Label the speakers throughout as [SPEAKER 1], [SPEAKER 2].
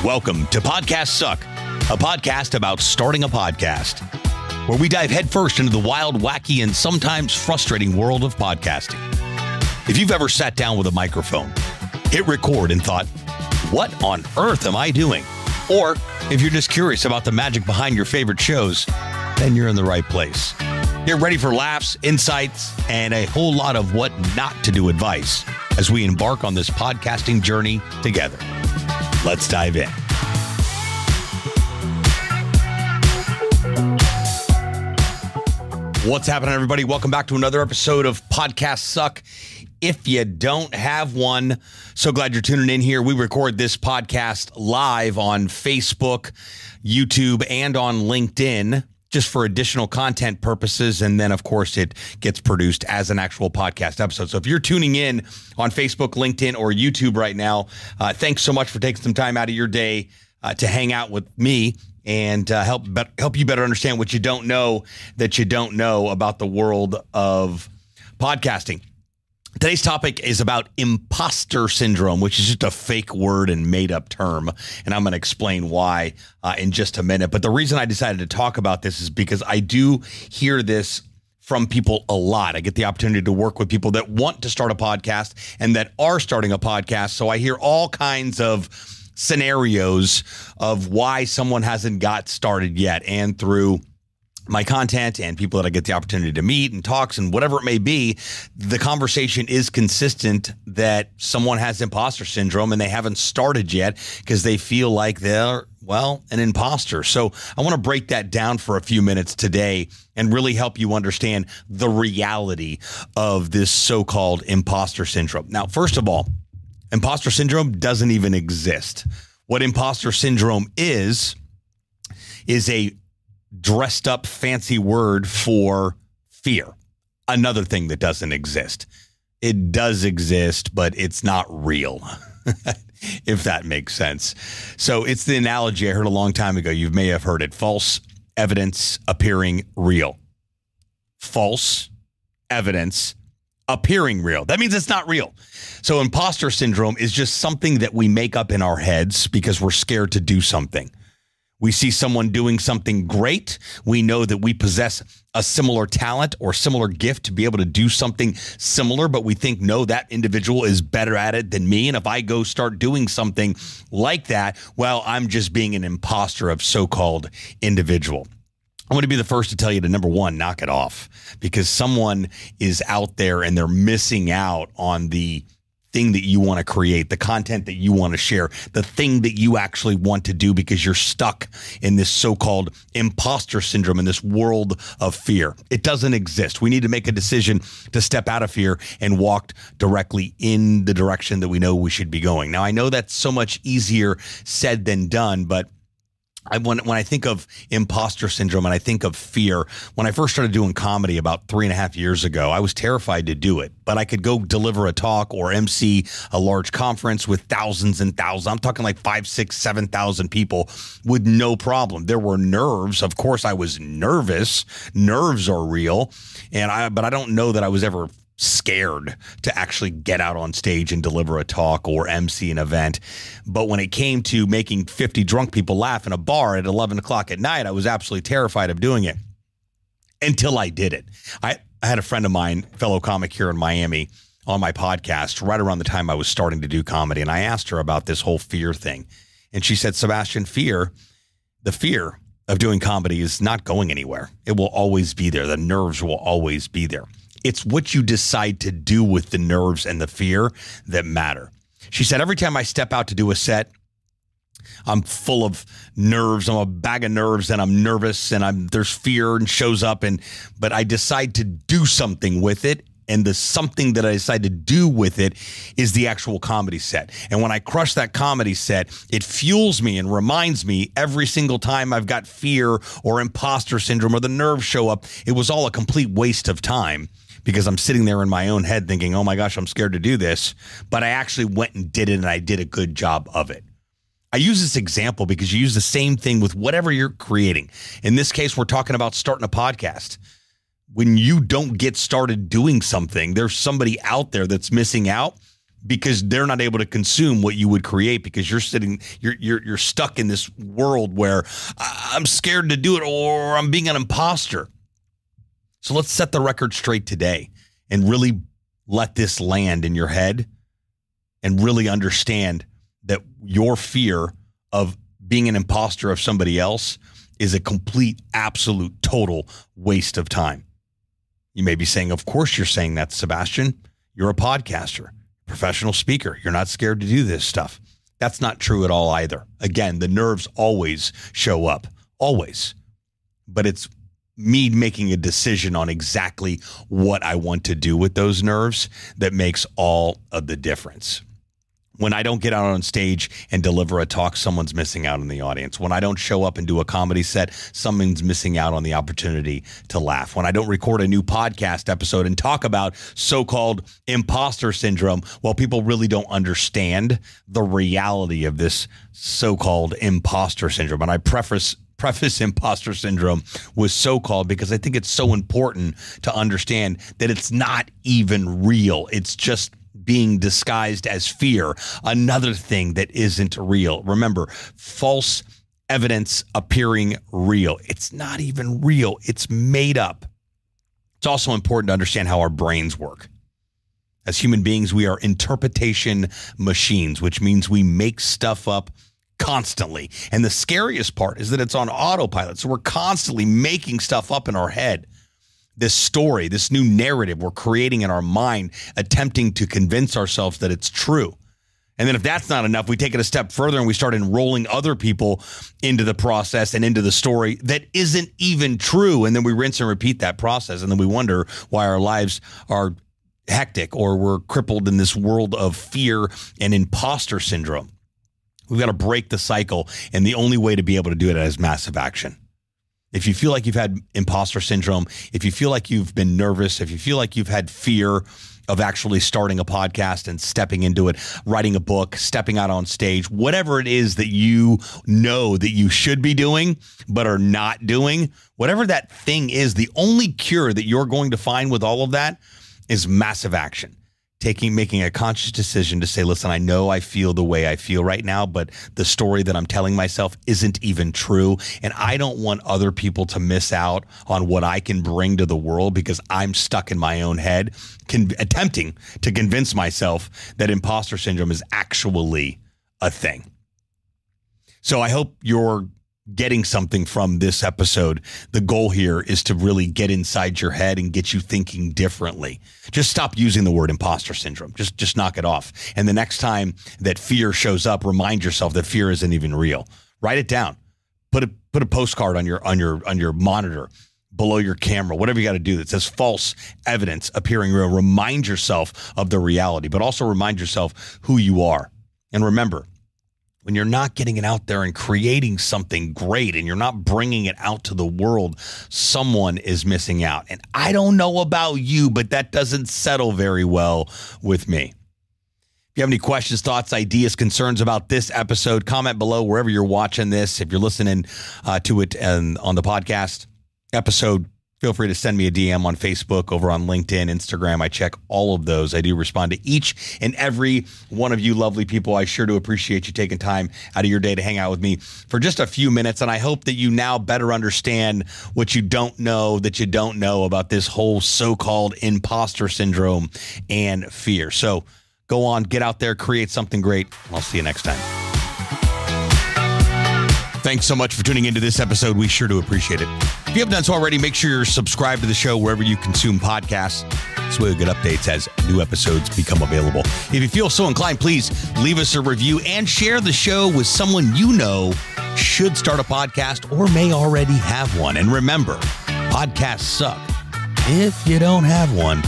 [SPEAKER 1] Welcome to Podcast Suck, a podcast about starting a podcast, where we dive headfirst into the wild, wacky, and sometimes frustrating world of podcasting. If you've ever sat down with a microphone, hit record and thought, what on earth am I doing? Or if you're just curious about the magic behind your favorite shows, then you're in the right place. Get ready for laughs, insights, and a whole lot of what not to do advice as we embark on this podcasting journey together. Let's dive in. What's happening, everybody? Welcome back to another episode of Podcast Suck. If you don't have one, so glad you're tuning in here. We record this podcast live on Facebook, YouTube, and on LinkedIn, just for additional content purposes. And then, of course, it gets produced as an actual podcast episode. So if you're tuning in on Facebook, LinkedIn, or YouTube right now, thanks so much for taking some time out of your day to hang out with me and help you better understand what you don't know that you don't know about the world of podcasting. Today's topic is about imposter syndrome, which is just a fake word and made-up term, and I'm going to explain why in just a minute. But the reason I decided to talk about this is because I do hear this from people a lot. I get the opportunity to work with people that want to start a podcast and that are starting a podcast, so I hear all kinds of scenarios of why someone hasn't got started yet, and through my content and people that I get the opportunity to meet and talks and whatever it may be, the conversation is consistent that someone has imposter syndrome and they haven't started yet because they feel like they're, well, an imposter. So I want to break that down for a few minutes today and really help you understand the reality of this so-called imposter syndrome. Now, first of all, imposter syndrome doesn't even exist. What imposter syndrome is a dressed up fancy word for fear. Another thing that doesn't exist. It does exist, but it's not real, if that makes sense. So it's the analogy I heard a long time ago. You may have heard it. False evidence appearing real. False evidence appearing real. That means it's not real. So imposter syndrome is just something that we make up in our heads because we're scared to do something. We see someone doing something great. We know that we possess a similar talent or similar gift to be able to do something similar, but we think, no, that individual is better at it than me. And if I go start doing something like that, well, I'm just being an imposter of so-called individual. I want to be the first to tell you to, number one, knock it off, because someone is out there and they're missing out on the thing that you want to create, the content that you want to share, the thing that you actually want to do, because you're stuck in this so-called imposter syndrome, in this world of fear. It doesn't exist. We need to make a decision to step out of fear and walk directly in the direction that we know we should be going. Now, I know that's so much easier said than done, but when I think of imposter syndrome and I think of fear, when I first started doing comedy about 3.5 years ago, I was terrified to do it, but I could go deliver a talk or MC a large conference with thousands and thousands. I'm talking like 5,000, 6,000, 7,000 people with no problem. There were nerves. Of course, I was nervous. Nerves are real. But I don't know that I was ever scared to actually get out on stage and deliver a talk or MC an event. But when it came to making 50 drunk people laugh in a bar at 11 o'clock at night, I was absolutely terrified of doing it until I did it. I had a friend of mine, fellow comic here in Miami, on my podcast right around the time I was starting to do comedy. And I asked her about this whole fear thing. And she said, Sebastian, the fear of doing comedy is not going anywhere. It will always be there. The nerves will always be there. It's what you decide to do with the nerves and the fear that matter. She said, every time I step out to do a set, I'm full of nerves. I'm a bag of nerves and I'm nervous and there's fear and shows up. But I decide to do something with it. And the something that I decide to do with it is the actual comedy set. And when I crush that comedy set, it fuels me and reminds me every single time I've got fear or imposter syndrome or the nerves show up, it was all a complete waste of time, because I'm sitting there in my own head thinking, oh my gosh, I'm scared to do this. But I actually went and did it, and I did a good job of it. I use this example because you use the same thing with whatever you're creating. In this case, we're talking about starting a podcast. When you don't get started doing something, there's somebody out there that's missing out because they're not able to consume what you would create because you're stuck in this world where I'm scared to do it or I'm being an imposter. So let's set the record straight today and really let this land in your head and really understand that your fear of being an imposter of somebody else is a complete, absolute, total waste of time. You may be saying, of course you're saying that, Sebastian. You're a podcaster, professional speaker. You're not scared to do this stuff. That's not true at all either. Again, the nerves always show up, always. But it's me making a decision on exactly what I want to do with those nerves that makes all of the difference. When I don't get out on stage and deliver a talk, someone's missing out in the audience. When I don't show up and do a comedy set, someone's missing out on the opportunity to laugh. When I don't record a new podcast episode and talk about so-called imposter syndrome, well, people really don't understand the reality of this so-called imposter syndrome. And I preface imposter syndrome with so-called because I think it's so important to understand that it's not even real. It's just being disguised as fear, another thing that isn't real. Remember, false evidence appearing real. It's not even real. It's made up. It's also important to understand how our brains work. As human beings, we are interpretation machines, which means we make stuff up constantly. And the scariest part is that it's on autopilot. So we're constantly making stuff up in our head. This story, this new narrative we're creating in our mind, attempting to convince ourselves that it's true. And then if that's not enough, we take it a step further and we start enrolling other people into the process and into the story that isn't even true. And then we rinse and repeat that process. And then we wonder why our lives are hectic or we're crippled in this world of fear and imposter syndrome. We've got to break the cycle. And the only way to be able to do it is massive action. If you feel like you've had imposter syndrome, if you feel like you've been nervous, if you feel like you've had fear of actually starting a podcast and stepping into it, writing a book, stepping out on stage, whatever it is that you know that you should be doing but are not doing, whatever that thing is, the only cure that you're going to find with all of that is massive action. Making a conscious decision to say, listen, I know I feel the way I feel right now, but the story that I'm telling myself isn't even true. And I don't want other people to miss out on what I can bring to the world because I'm stuck in my own head, attempting to convince myself that imposter syndrome is actually a thing. So I hope you're getting something from this episode. The goal here is to really get inside your head and get you thinking differently. Just stop using the word imposter syndrome. Just knock it off. And the next time that fear shows up, remind yourself that fear isn't even real. Write it down. Put a postcard on your monitor, below your camera, whatever you got to do that says false evidence appearing real. Remind yourself of the reality, but also remind yourself who you are. And remember, when you're not getting it out there and creating something great and you're not bringing it out to the world, someone is missing out. And I don't know about you, but that doesn't settle very well with me. If you have any questions, thoughts, ideas, concerns about this episode, comment below wherever you're watching this. If you're listening to it on the podcast episode, feel free to send me a DM on Facebook, over on LinkedIn, Instagram. I check all of those. I do respond to each and every one of you lovely people. I sure do appreciate you taking time out of your day to hang out with me for just a few minutes. And I hope that you now better understand what you don't know about this whole so-called imposter syndrome and fear. So go on, get out there, create something great. I'll see you next time. Thanks so much for tuning into this episode. We sure do appreciate it. If you haven't done so already, make sure you're subscribed to the show wherever you consume podcasts. This way you'll get updates as new episodes become available. If you feel so inclined, please leave us a review and share the show with someone you know should start a podcast or may already have one. And remember, podcasts suck if you don't have one.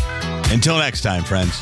[SPEAKER 1] Until next time, friends.